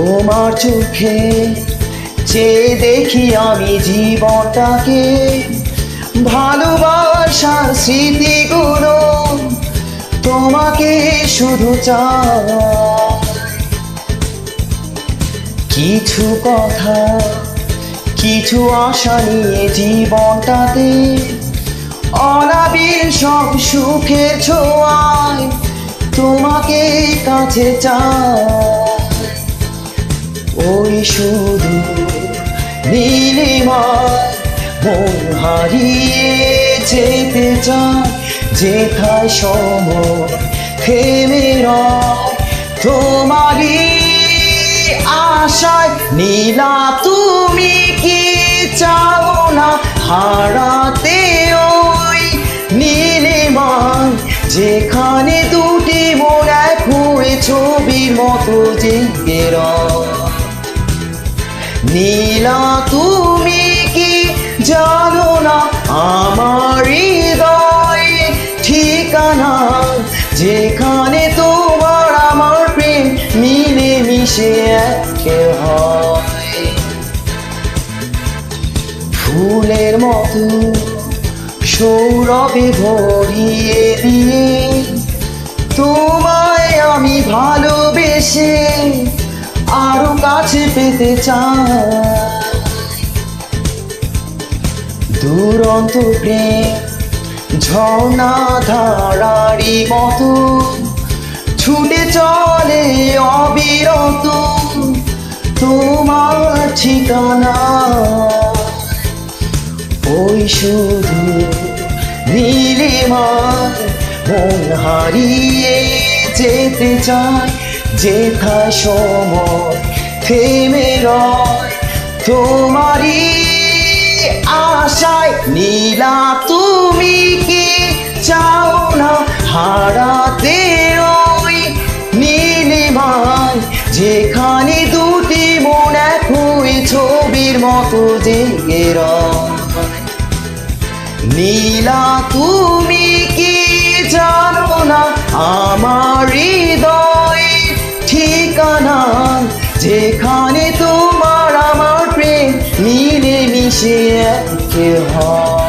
তোমার চোখে চেয়ে দেখি আমি জীবনটাকে, ভালোবাসার স্মৃতিগুলো তোমাকে শুধু চাই। কিছু কথা, কিছু আশা নিয়ে জীবনটাতে, অনাবিল সব সুখের ছোঁয়ায় তোমাকে কাছে চাই। ওই শুধু নীলিমায় মন হারিয়ে যেতে চায়, যেথায় সময় থেমে রয় তোমারই আশায়। নীলা তুমি কি চাও না হারাতে ওই নীলিমায়, যেখানে দুটি মন এক হয়ে ছবির মতো জেগে রয়। নীলা তুমি কি জানো না আমার হৃদয় ঠিকানা, যেখানে তোমার আমার প্রেম মিলে মিশে এক হয়। ফুলের মতো সৌরভে ভরিয়ে দিয়ে তোমায় আমি ভালোবেসে আরো কাছে পেতে চাই। দুরন্ত প্রেম ঝর্ণা ধারারি মতো ছুটে চলে অবিরত তোমার ঠিকানা। ওই শুধু নীলিমায় মন হারিয়ে যেতে চায়, যেথায় সময় থেমে রয় তোমারই আশায়। নীলা তুমি কি চাও না হারাতে ওই নীলিমায়, যেখানে দুটি মন এক হয়ে ছবির মতো জেগে রয়। নীলা তুমি কি জানো না আমার হৃদয় ঠিকানা, যেখানে তোমার আমার প্রেম মিলে মিশে এক হয়।